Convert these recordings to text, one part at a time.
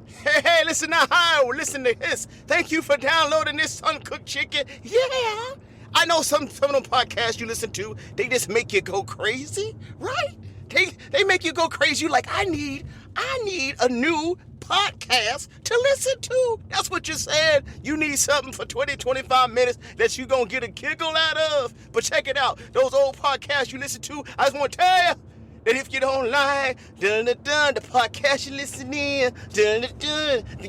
Hey, listen now, hi, listen to this. Thank you for downloading this Uncooked Chicken. Yeah. I know some of them podcasts you listen to, they just make you go crazy, right? They make you go crazy. You like, I need a new podcast to listen to. That's what you said. You need something for 20, 25 minutes that you gonna get a giggle out of. But check it out. Those old podcasts you listen to, I just want to tell you that if you don't like the podcast you listen in, then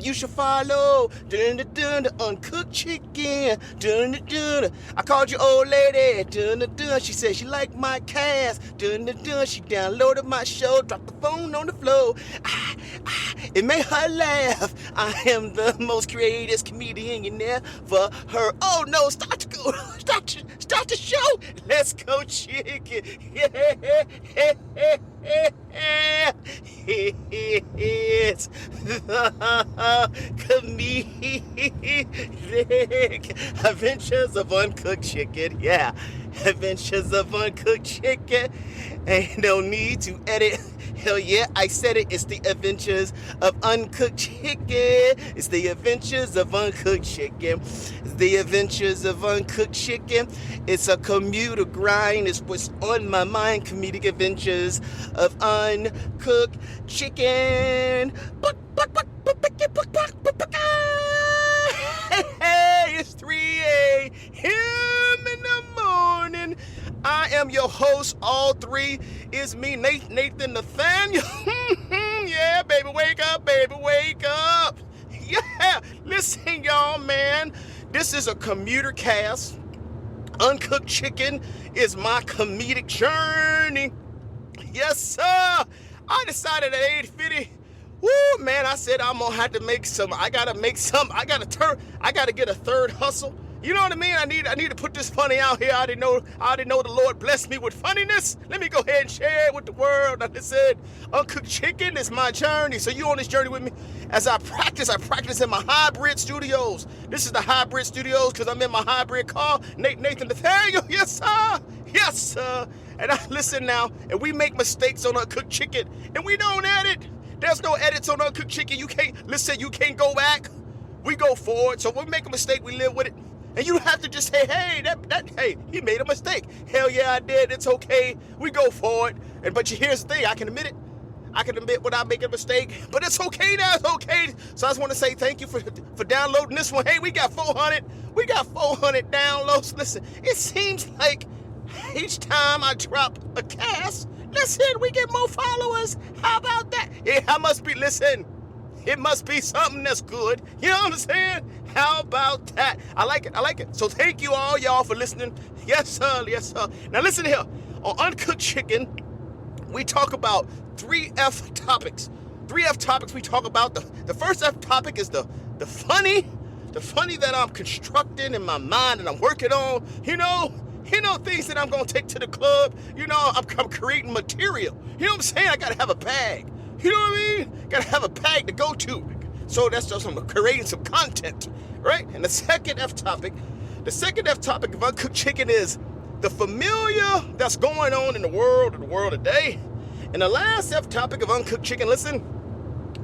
you should follow the Uncooked Chicken. I called your old lady. She said she liked my cast. She downloaded my show, dropped the phone on the floor. It made her laugh. I am the most creative comedian you never heard. Oh no, start the show. Let's go, chicken. It's the comedic Adventures of Uncooked Chicken. Yeah, Adventures of Uncooked Chicken. Ain't no need to edit. Hell yeah, I said it. It's the Adventures of Uncooked Chicken. It's the Adventures of Uncooked Chicken. It's the Adventures of Uncooked Chicken. It's a commuter grind. It's what's on my mind. Comedic Adventures of Uncooked Chicken. Hey, it's 3 a.m. in the morning. I am your host. All three is me, NateNathaNathaniel. Yeah, baby, wake up, baby, wake up. Yeah, listen, y'all, man. This is a commuter cast. Uncooked Chicken is my comedic journey. Yes, sir. I decided at 8:50. Woo, man, I said I'm gonna have to make some. I gotta get a third hustle. You know what I mean? I need to put this funny out here. I didn't know the Lord blessed me with funniness. Let me go ahead and share it with the world. Like I said, Uncooked Chicken is my journey. So you on this journey with me? As I practice in my hybrid studios. This is the hybrid studios because I'm in my hybrid car. NateNathaNathaniel, yes sir, yes sir. And I listen now, and we make mistakes on Uncooked Chicken, and we don't edit. There's no edits on Uncooked Chicken. You can't go back. We go forward. So when we make a mistake, we live with it. And you have to just say, hey, hey, he made a mistake. Hell yeah, I did. It's okay. We go forward. But here's the thing. I can admit it. I can admit when I make a mistake. But it's okay now. It's okay. So I just want to say thank you for downloading this one. Hey, we got 400 downloads. Listen, it seems like each time I drop a cast, listen, we get more followers. How about that? Yeah, it must be something that's good. You know what I'm saying? How about that? I like it. So thank you all y'all for listening. Yes, sir. Now listen here. On Uncooked Chicken, we talk about 3 F topics. 3 F topics we talk about. The first F topic is the funny that I'm constructing in my mind and I'm working on. You know, things that I'm going to take to the club. You know, I'm creating material. You know what I'm saying? I got to have a bag. You know what I mean? Got to have a bag to go to. So that's just I'm creating some content, right? And the second F topic of Uncooked Chicken is the familiar that's going on in the world today. And the last F topic of Uncooked Chicken, listen,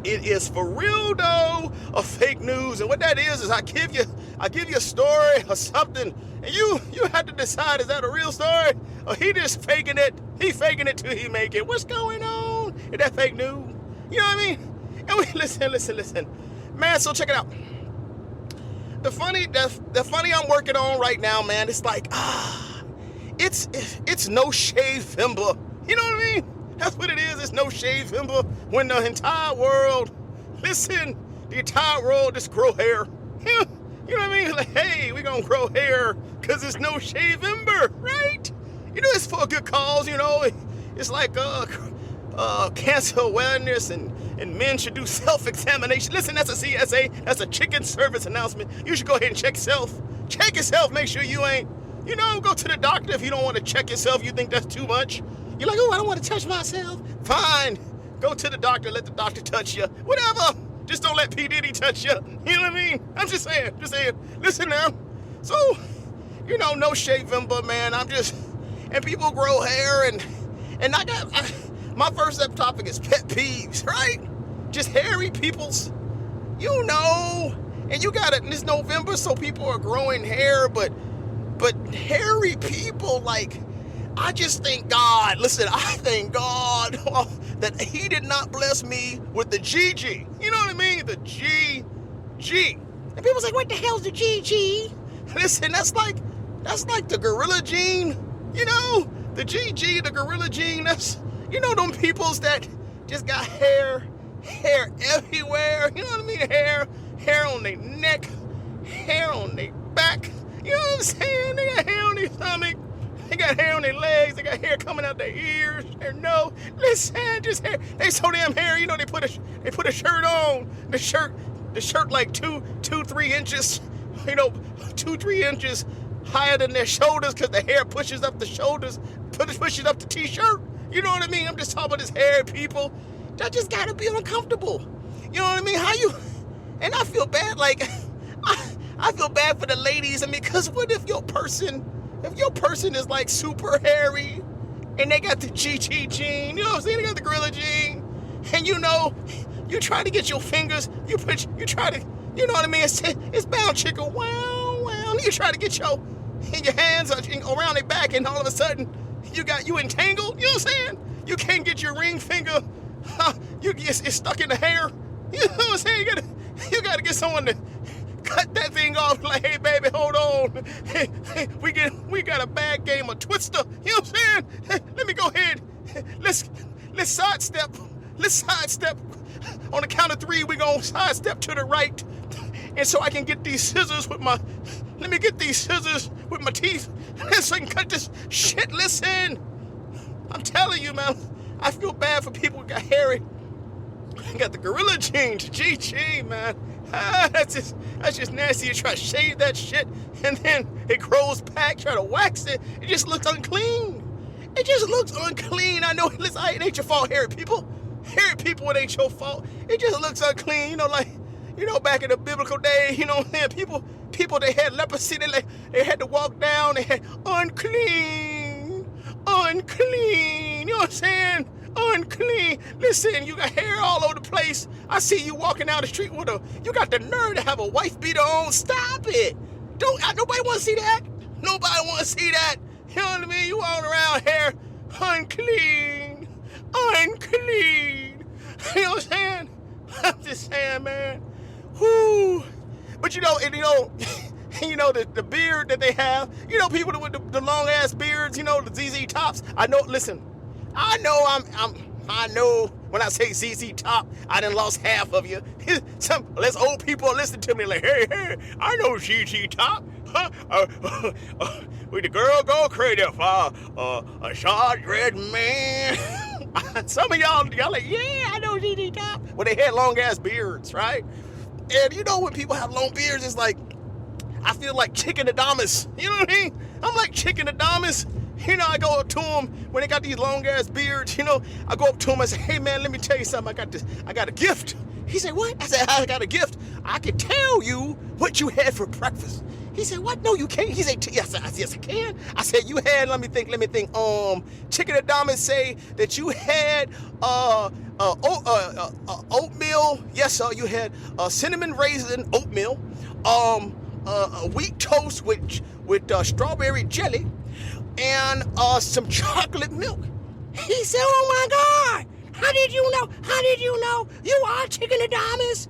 it is for real though or fake news. And what that is I give you a story or something, and you have to decide, is that a real story or he just faking it? He faking it till he make it. What's going on? Is that fake news? You know what I mean? And we listen. Man, so check it out. The funny I'm working on right now, man, it's like, it's no shave-vember. You know what I mean? That's what it is. It's no shave-vember when the entire world just grow hair. You know what I mean? Like, hey, we gonna grow hair because it's no shave-vember, right? You know, it's for a good cause, you know. It's like cancer awareness and men should do self-examination. Listen, that's a CSA. That's a chicken service announcement. You should go ahead and check yourself. Check yourself. Make sure you ain't, go to the doctor if you don't want to check yourself. You think that's too much. You're like, oh, I don't want to touch myself. Fine. Go to the doctor. Let the doctor touch you. Whatever. Just don't let P. Diddy touch you. You know what I mean? I'm just saying. Listen now. So, no shave-vember, man. And people grow hair and my first topic is pet peeves, right? Just hairy people's you know, and you got it. It's November, so people are growing hair, but hairy people, like, I just thank God. Listen, I thank God that He did not bless me with the GG. You know what I mean? The GG. And people say, what the hell's the GG? Listen, that's like the gorilla gene. You know, the GG, the gorilla gene. That's, you know, them peoples that just got hair everywhere. You know what I mean? Hair on their neck, hair on their back. You know what I'm saying? They got hair on their stomach. They got hair on their legs. They got hair coming out their ears, their nose. Listen, just hair. They so damn hair. You know, they put a shirt on. The shirt like 3 inches. You know, 2-3 inches higher than their shoulders because the hair pushes up the shoulders, pushes up the t-shirt. You know what I mean? I'm just talking about this hair, people. That just gotta be uncomfortable. You know what I mean? How you? And I feel bad. Like, I feel bad for the ladies. I mean, because what if your person is like super hairy and they got the GG gene, you know what I'm saying? They got the gorilla gene, and you know, you try to get your fingers, you try to, you know what I mean? It's bound chicken, wow, and you try to get your hands around their back, and all of a sudden, you entangled, you know what I'm saying? You can't get your ring finger, it's stuck in the hair, you know what I'm saying? You gotta get someone to cut that thing off, like, hey baby, hold on. Hey, we got a bad game of Twister. You know what I'm saying? Hey, let me go ahead. Let's sidestep. Let's sidestep. On the count of 3, we're gonna sidestep to the right. And so I can get these scissors with my teeth. So I can cut this shit. Listen. I'm telling you, man, I feel bad for people who got hairy. Got the gorilla genes, GG, man. That's just nasty. You try to shave that shit, and then it grows back. Try to wax it. It just looks unclean. It just looks unclean. I know. Listen, it ain't your fault, hairy people. Hairy people, it ain't your fault. It just looks unclean. You know, like, you know, back in the biblical days, you know, man, people they had leprosy. They had to walk down. They had unclean. You know what I'm saying? Unclean. Listen, you got hair all over the place. I see you walking down the street with you got the nerve to have a wife beater on. Stop it. Nobody want to see that. Nobody want to see that. You know what I mean? You walking around hair unclean. You know what I'm saying? I'm just saying, man. Whoo. But you know, the beard that they have, you know, people with the long ass beards, you know, the ZZ Tops. I know, listen, I know when I say ZZ Top, I done lost half of you. Less old people listen to me like, hey, I know ZZ Top. With the girl go crazy for a short red man. Some of y'all like, yeah, I know ZZ Top. Well, they had long ass beards, right? And you know when people have long beards, it's like, I feel like Chicken Adamas. You know what I mean? I'm like Chicken Adamas. You know, I go up to them when they got these long ass beards. You know, I go up to them and say, "Hey man, let me tell you something. I got a gift." He said, "What?" I said, "I got a gift. I can tell you what you had for breakfast." He said, "What? No, you can't." He said, "Yes, I can." I said, "You had." Let me think. Chicken Adamas say that you had oatmeal. Yes, sir. You had cinnamon raisin oatmeal. A wheat toast with strawberry jelly, and some chocolate milk." He said, "Oh my God, how did you know? You are Chicken Adamas.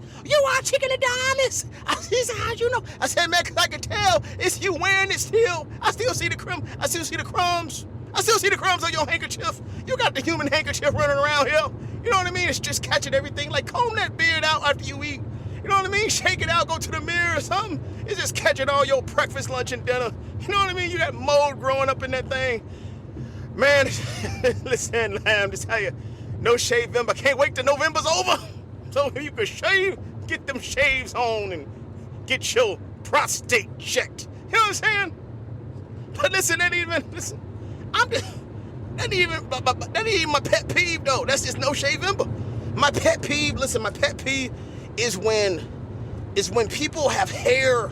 I said, "How'd you know?" I said, "Man, 'cause I can tell it's you wearing it still. I still see the crumbs. I still see the crumbs on your handkerchief. You got the human handkerchief running around here. You know what I mean? It's just catching everything. Like, comb that beard out after you eat. You know what I mean? Shake it out, go to the mirror or something. It's just catching all your breakfast, lunch, and dinner. You know what I mean? You got mold growing up in that thing. Man, listen, I'm just tell you, no shave November. Can't wait till November's over. So you can shave, get them shaves on, and get your prostate checked. You know what I'm saying? But listen, that ain't even my pet peeve though. That's just no shave November. My pet peeve is when people have hair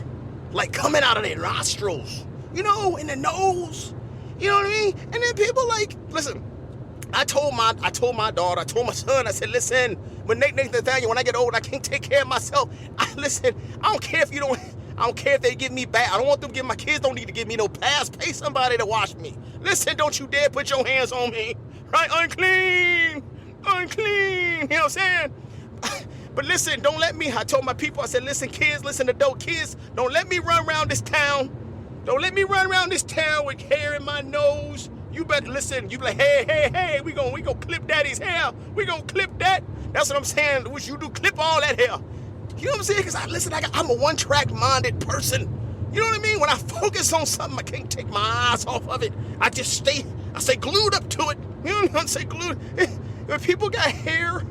like coming out of their nostrils, you know, in the nose. You know what I mean? And then people like, listen, I told my daughter, I told my son, I said, listen, But NateNathaNathaniel, when I get old, I can't take care of myself. Listen, I don't care if they give me bad. I don't want them to give my kids. Don't need to give me no pass. Pay somebody to wash me. Listen, don't you dare put your hands on me. Right? Unclean. You know what I'm saying? But listen, don't let me. I told my people, I said, listen, kids, listen, adult kids, don't let me run around this town. Don't let me run around this town with hair in my nose. You better listen. You be like, hey, we gonna clip daddy's hair. We gonna clip that. That's what I'm saying. What you do, clip all that hair. You know what I'm saying? Because I'm a one-track minded person. You know what I mean? When I focus on something, I can't take my eyes off of it. I stay glued up to it. You know what I'm saying? Glued. If people got hair,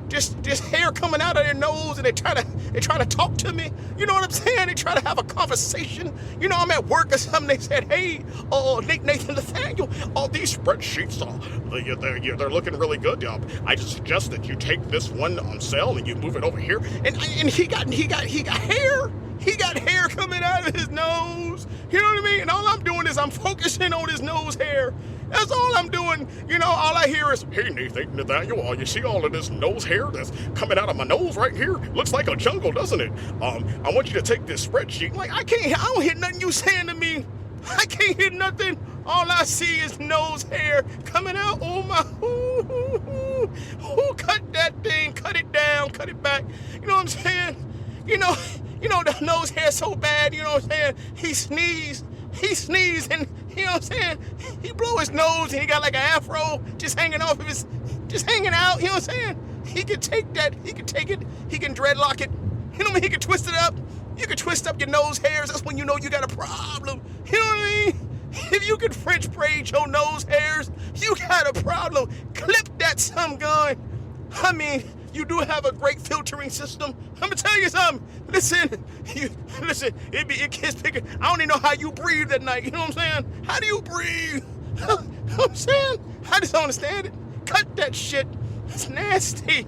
just hair coming out of their nose, and they try to talk to me. You know what I'm saying? They try to have a conversation. You know, I'm at work or something. They said, "Hey, NateNathaNathaniel, these spreadsheets they're looking really good. I just suggest that you take this one on sale and you move it over here." And he got hair. He got hair coming out of his nose. You know what I mean? And all I'm doing is I'm focusing on his nose hair. That's all I'm doing. You know, all I hear is, "Hey, NateNathaNathaniel, you see all of this nose hair that's coming out of my nose right here? Looks like a jungle, doesn't it? I want you to take this spreadsheet." Like, I don't hear nothing you saying to me. I can't hear nothing. All I see is nose hair coming out. Oh my, cut that thing, cut it down, cut it back. You know what I'm saying? You know, the nose hair so bad, you know what I'm saying? He sneezed, and you know what I'm saying? He blew his nose and he got like an afro just hanging out, you know what I'm saying? He could take that, he can dreadlock it, you know what I mean? He can twist it up. You can twist up your nose hairs, that's when you know you got a problem. You know what I mean? If you can French braid your nose hairs, you got a problem. Clip that some gun. I mean, you do have a great filtering system. I'm gonna tell you something. Listen, it gets bigger. I don't even know how you breathe at night. You know what I'm saying? How do you breathe? You know what I'm saying? I just don't understand it. Cut that shit. It's nasty.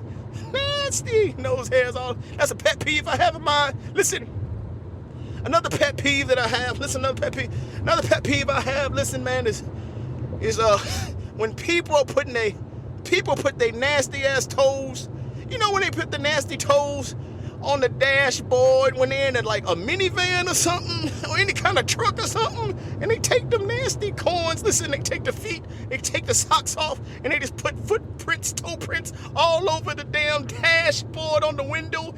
Nose hairs all. That's a pet peeve I have in mind. Listen, another pet peeve that I have. Another pet peeve I have. Listen, man, is when people put their nasty ass toes. You know, when they put the nasty toes on the dashboard when they're in like a minivan or something, or any kind of truck or something, and they take them nasty corns. Listen, they take the feet, they take the socks off, and they just put toe prints all over the damn dashboard on the window.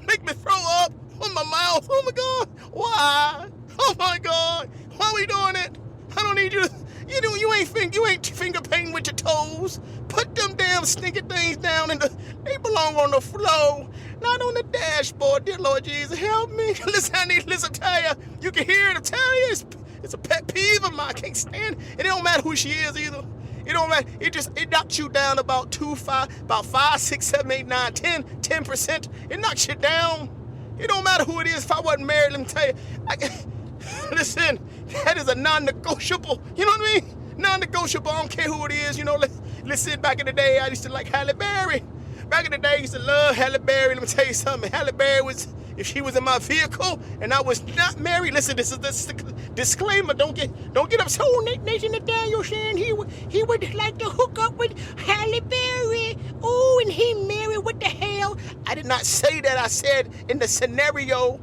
Make me throw up on my mouth. Oh my God, why? Oh my God, why are we doing it? I don't need you to. You ain't finger painting with your toes. Put them damn stinking things down they belong on the floor, not on the dashboard. Dear Lord Jesus, help me. Listen, tell you. You can hear it. I tell you, it's a pet peeve of mine. I can't stand it. It don't matter who she is either. It don't matter. It knocks you down about 5, 6, 7, 8, 9, 10%. It knocks you down. It don't matter who it is. If I wasn't married, let me tell you. Listen, that is a non-negotiable. You know what I mean? Non-negotiable. I don't care who it is. You know, listen, back in the day, I used to like Halle Berry. Back in the day, I used to love Halle Berry. Let me tell you something. Halle Berry was, if she was in my vehicle and I was not married, listen, this is the disclaimer. Don't get upset. Oh, NateNathaNathaniel saying he would like to hook up with Halle Berry. Oh, and he married. What the hell? I did not say that. I said in the scenario,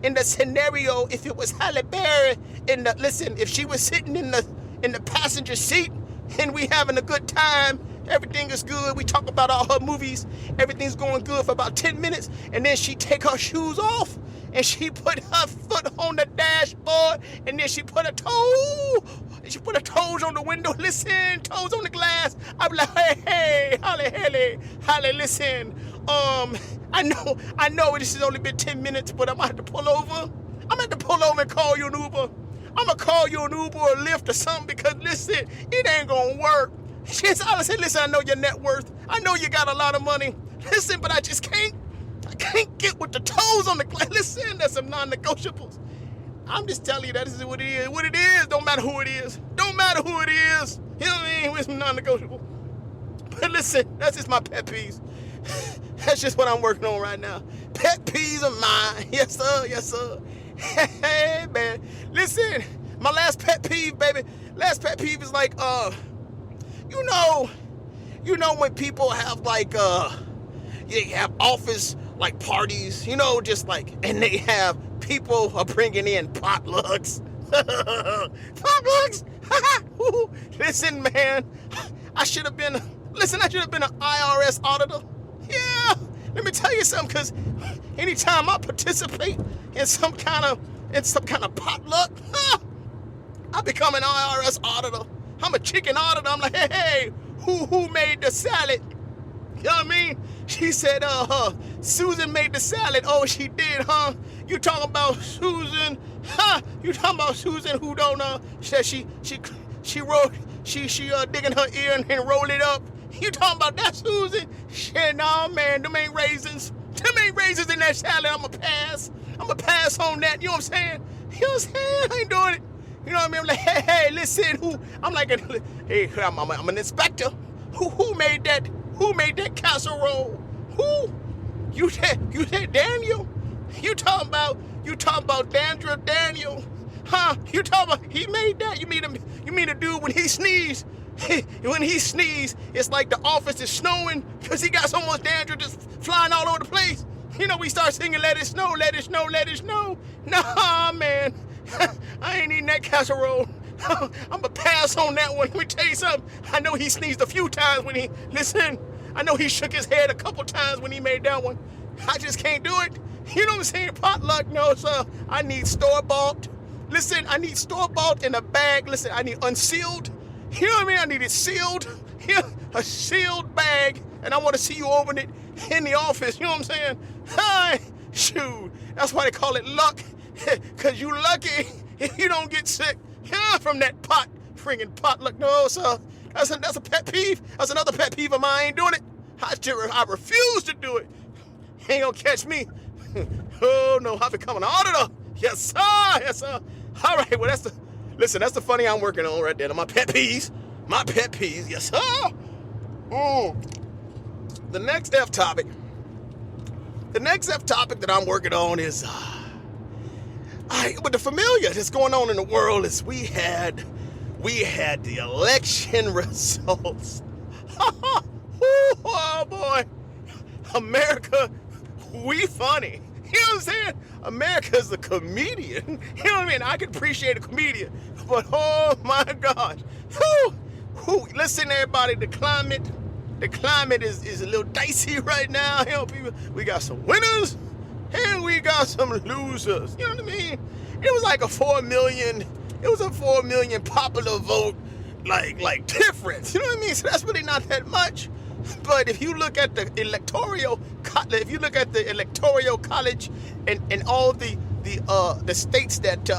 if it was Halle Berry, if she was sitting in the passenger seat and we having a good time, everything is good. We talk about all her movies. Everything's going good for about 10 minutes, and then she take her shoes off and she put her foot on the dashboard, and then she put her toes on the window. Listen, toes on the glass. I'm like, hey, Halle, listen. I know this has only been 10 minutes, but I'm gonna have to pull over. I'm gonna have to pull over and call you an Uber. I'm gonna call you an Uber or a Lyft or something, because listen, it ain't gonna work. I said, listen, I know your net worth. I know you got a lot of money. Listen, but I can't get with the toes on the glass. Listen, there's some non-negotiables. I'm just telling you that this is what it is. What it is, don't matter who it is. Don't matter who it is. You know what I mean? It's non-negotiable. But listen, that's just my pet peeves. That's just what I'm working on right now. Pet peeves of mine. Yes, sir. Hey, man. Listen, my last pet peeve, baby. Last pet peeve is like, you know, you know, when people have like, they have office like parties, you know, just like, and they have people are bringing in potlucks. Potlucks. Listen, man, I should have been an IRS auditor. Yeah, let me tell you something, because anytime I participate in some kind of potluck, I become an IRS auditor. I'm a chicken auditor. I'm like, hey, who made the salad? You know what I mean? She said, Susan made the salad. Oh, she did, huh? You talking about Susan? Huh? You talking about Susan who don't said she digging her ear and roll it up? You talking about that Susan? Shit, nah, man, them ain't raisins. Them ain't raisins in that salad. I'ma pass on that. You know what I'm saying? You know what I'm saying? I ain't doing it. You know what I mean? I'm like, hey, listen, I'm an inspector. Who made that? Who made that casserole? Who? You said Daniel? You talking about Daniel? Huh? You talking about he made that? You mean the dude when he sneezed? When he sneezed, it's like the office is snowing because he got so much dandruff just flying all over the place. You know, we start singing, let it snow, let it snow, let it snow. Nah, man, I ain't eating that casserole. I'm gonna pass on that one. Let me tell you something. I know he sneezed a few times when I know he shook his head a couple times when he made that one. I just can't do it. You know what I'm saying? Potluck, no, sir. I need store-bought. Listen, I need store-bought in a bag. Listen, I need unsealed. You know what I mean? I need it sealed. Yeah, a sealed bag. And I want to see you open it in the office. You know what I'm saying? Hi, shoot. That's why they call it luck. Because you lucky if you don't get sick from that friggin' potluck. No, sir. That's a pet peeve. That's another pet peeve of mine. I ain't doing it. I refuse to do it. Ain't gonna catch me. Oh, no. I'm becoming an auditor. Yes, sir. Yes, sir. All right. Well, that's the funny I'm working on right there. My pet peeves. My pet peeves. Yes, sir. The next F topic that I'm working on is, with the familiar that's going on in the world is we had the election results. Oh boy, America, we funny. You know what I'm saying? America's the comedian. You know what I mean? I can appreciate a comedian, but oh my gosh. Listen, everybody, the climate is a little dicey right now. You know, people, we got some winners and we got some losers. You know what I mean? It was like a 4 million popular vote, like difference. You know what I mean? So that's really not that much. But if you look at the electoral college and all the states that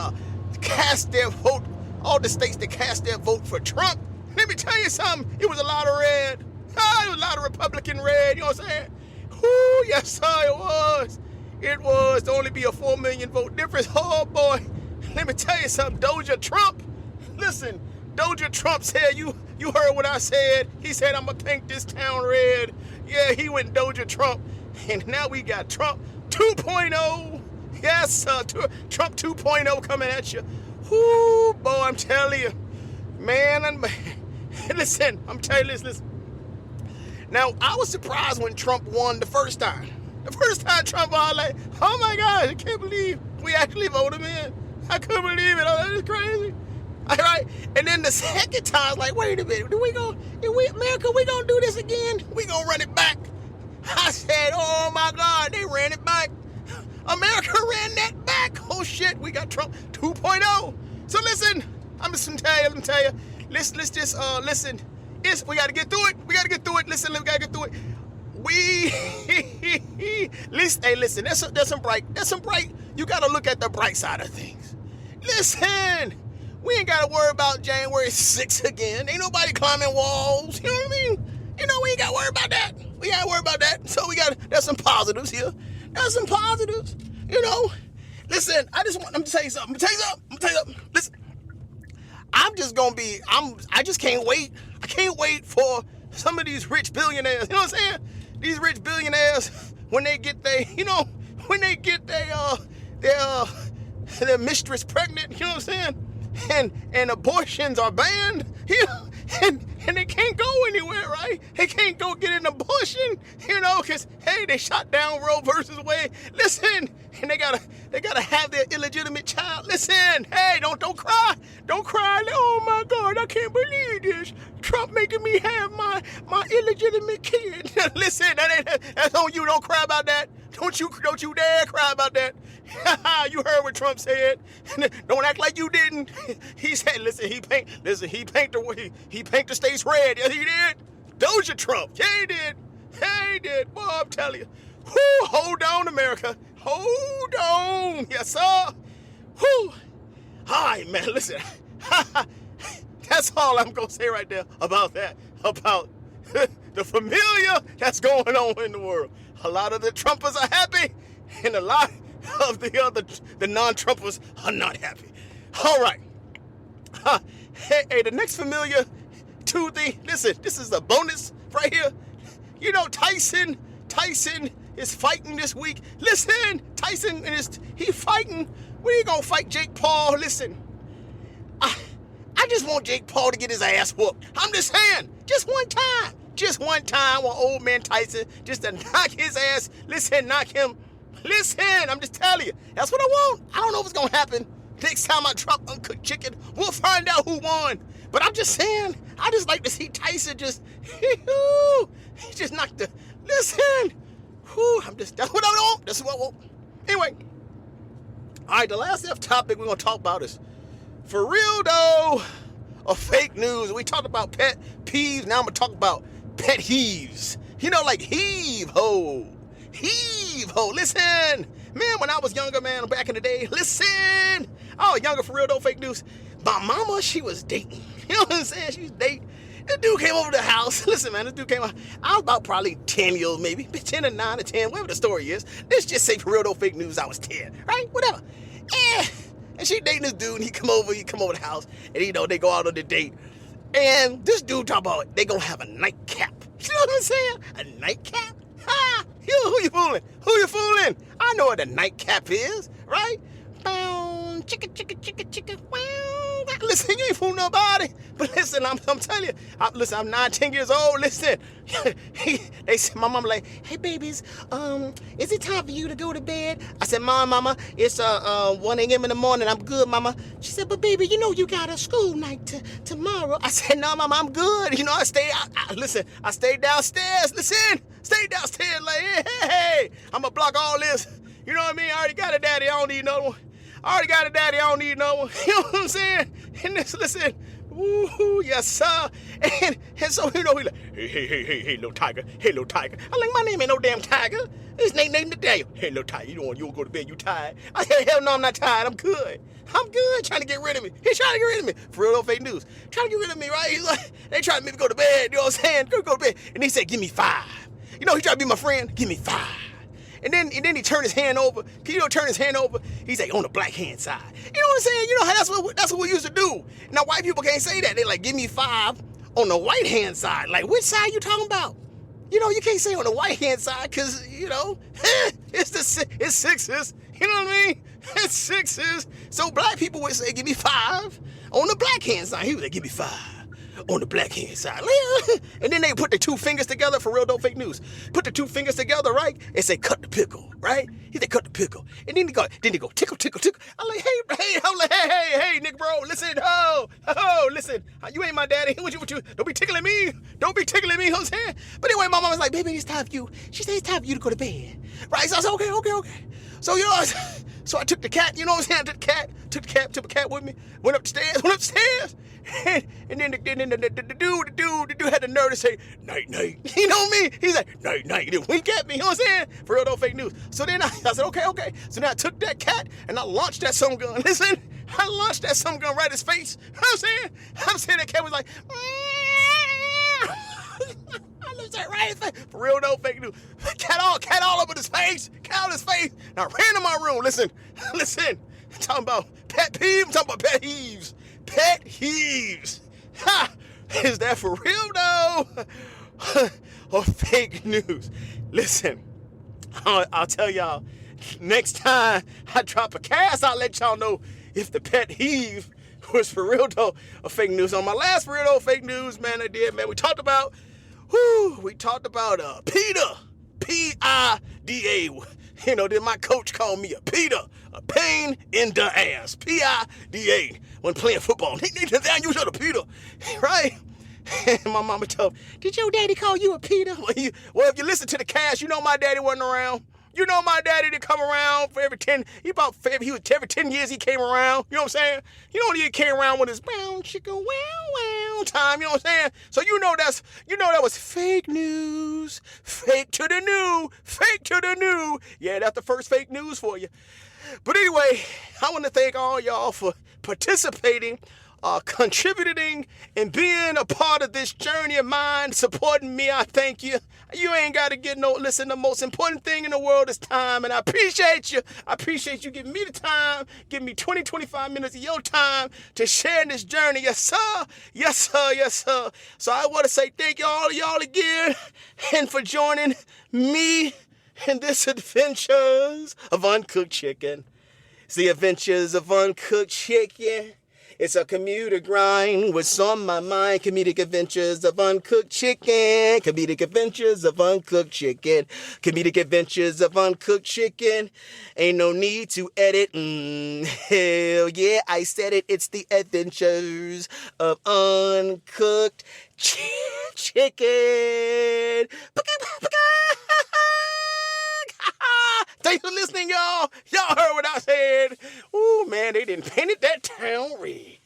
cast their vote, all the states that cast their vote for Trump, let me tell you something. It was a lot of red. It was a lot of Republican red. You know what I'm saying? Ooh, yes, sir, it was. It was to only be a 4 million vote difference. Oh boy, let me tell you something. Doja Trump. Listen, Doja Trump said, you heard what I said. He said, I'm gonna paint this town red. Yeah, he went Doja Trump. And now we got Trump 2.0. Yes, Trump 2.0 coming at you. Whoo, boy, I'm telling you. Man, listen, I'm telling you this, listen. Now, I was surprised when Trump won the first time. The first time Trump won, like, oh my God, I can't believe we actually voted him in. I couldn't believe it. Oh, that is crazy. All right. And then the second time, like, wait a minute. America, we gonna do this again? We gonna run it back? I said, oh my God, they ran it back. America ran that back. Oh shit, we got Trump 2.0. So listen, I'm just gonna tell you. Let's just listen. We gotta get through it. Listen, we gotta get through it. Listen, there's some bright. You gotta look at the bright side of things. Listen, we ain't gotta worry about January 6th again. Ain't nobody climbing walls. You know what I mean? You know, we ain't gotta worry about that. So there's some positives here. There's some positives. You know, listen, I'm gonna tell you something. Listen, I just can't wait. I can't wait for some of these rich billionaires. You know what I'm saying? These rich billionaires, when they get their mistress pregnant, you know what I'm saying? And abortions are banned, you know, and they can't go anywhere, right? They can't go get in the bush, and because hey, they shot down Roe versus Wade. Listen, and they gotta have their illegitimate child. Listen, hey, don't cry, don't cry. Oh my God, I can't believe this. Trump making me have my illegitimate kid. Listen, that's on you. Don't cry about that. Don't you dare cry about that. You heard what Trump said. Don't act like you didn't. He said, listen, he paint the states red. Yes, he did. Doja Trump. Yeah, he did. Yeah, he did. Boy, I'm telling you. Whoo, hold on, America. Hold on. Yes, sir. Whoo. All right, man, listen. That's all I'm going to say right there about that. About the familiar that's going on in the world. A lot of the Trumpers are happy, and a lot of the non-Trumpers are not happy. All right. Hey, the next familiar to listen, this is a bonus right here. Tyson is fighting this week. Listen, Tyson he fighting. We ain't gonna fight Jake Paul. Listen, I just want Jake Paul to get his ass whooped. I'm just saying, just one time. Just one time when old man Tyson just to knock his ass. Listen, knock him. Listen, I'm just telling you. That's what I want. I don't know what's going to happen. Next time I drop Uncooked Chicken, we'll find out who won. But I'm just saying, I just like to see Tyson just, he just knocked the, listen. That's what I want. That's what I want. Anyway. All right, the last F topic we're going to talk about is, for real though, or fake news. We talked about pet peeves. Now I'm going to talk about pet heaves. Like heave ho. Heave ho. Listen. Man, when I was younger, man, back in the day, listen. I was younger, for real though, fake news. My mama, she was dating. You know what I'm saying? She was dating. This dude came over to the house. Listen, man, this dude came out. I was about probably 10 years, maybe. 10 or 9 or 10, whatever the story is. Let's just say, for real though, fake news, I was 10. Right? Whatever. And she dating this dude, and he come over the house, and they go out on the date. And this dude talk about they gonna have a nightcap. You know what I'm saying? A nightcap? Ha! Who you fooling? Who you fooling? I know what a nightcap is, right? Bow, chicka, chicka, chicka, chicka, wow. Listen, you ain't fooling nobody. But listen, I'm telling you, I'm 9, 10 years old. Listen, they said, my mama like, hey babies, is it time for you to go to bed? I said, mama, it's 1 a.m. in the morning. I'm good, mama. She said, but baby, you got a school night tomorrow. I said, no, mama, I'm good. I stayed downstairs. Listen, stayed downstairs like, hey, I'm gonna block all this. You know what I mean? I already got a daddy. I don't need another one. I already got a daddy. I don't need another one. You know what I'm saying? And listen, woo, yes, sir. And so, he like, hey, little tiger. Hey, little tiger. I'm like, my name ain't no damn tiger. It's NateNathaNathaniel. Hey, little tiger, you don't go to bed, you tired. I said, hell no, I'm not tired. I'm good. Trying to get rid of me. He's trying to get rid of me. For real, fake news. Trying to get rid of me, right? He's like, they trying to make me go to bed. You know what I'm saying? Go to bed. And he said, give me 5. He tried to be my friend. Give me 5. And then he turned his hand over. Turn his hand over. He's like, on the black hand side. You know what I'm saying? How that's what we used to do. Now white people can't say that. They like, give me 5 on the white hand side. Like, which side you talking about? You can't say on the white hand side because it's sixes. You know what I mean? It's sixes. So black people would say, give me 5 on the black hand side. He was like, give me 5 on the black hand side. And then they put the 2 fingers together, for real, don't fake news. Put the 2 fingers together, right? And say, cut the pickle, right? He said, cut the pickle. And then they go, tickle, tickle, tickle. I'm like, hey, Nick, bro, listen, listen, you ain't my daddy. What you, don't be tickling me. Don't be tickling me, you know what I'm saying? But anyway, my mom was like, baby, it's time for you. She said, it's time for you to go to bed. Right? So I said, okay. So, so I took the cat, you know what I'm saying? I took the cat with me, went upstairs. And then the dude had the nerve to say, night. You know me? He's like, night. He didn't wink at me, you know what I'm saying? For real, don't fake news. So then I said, okay. So then I took that cat and I launched that some gun. Listen, I launched that some gun right in his face. You know what I'm saying? That cat was like, I looked at right in his face. For real, don't fake news. Cat all over his face. Cat on his face. Now I ran to my room. Listen. I'm talking about pet peeves. I'm talking about pet heaves. Pet heaves. Ha! Is that for real though? Or fake news? Listen, I'll tell y'all next time I drop a cast, I'll let y'all know if the pet heave was For Real Though a Fake News. On my last For Real Though Fake News, man, we talked about, PETA, P-I-D-A. You know, then my coach called me a PETA, a pain in the ass, P-I-D-A, when playing football. NateNathaNathaniel, you should have PETA, right? And my mama told me, did your daddy call you a PETA? Well, if you listen to the cast, you know my daddy wasn't around. You know my daddy didn't come around for every 10 years he came around. You know what I'm saying? You know he came around with his brown chicken wow time. You know what I'm saying? So that was fake news. Fake to the new. Yeah, that's the first fake news for you. But anyway, I want to thank all y'all for participating, contributing, and being a part of this journey of mine, supporting me. I thank you. You ain't got to listen, the most important thing in the world is time, and I appreciate you. I appreciate you giving me the time, giving me 20, 25 minutes of your time to share in this journey. Yes, sir. Yes, sir. Yes, sir. So I want to say thank you all of y'all again, and for joining me in this Adventures of Uncooked Chicken. It's the Adventures of Uncooked Chicken. It's a commuter grind. What's on my mind? Comedic adventures of uncooked chicken. Comedic adventures of uncooked chicken. Comedic adventures of uncooked chicken. Ain't no need to edit. Hell yeah, I said it. It's the adventures of uncooked chicken. Thanks for listening, y'all. Y'all heard what I said. Ooh, man, they didn't paint it that town red.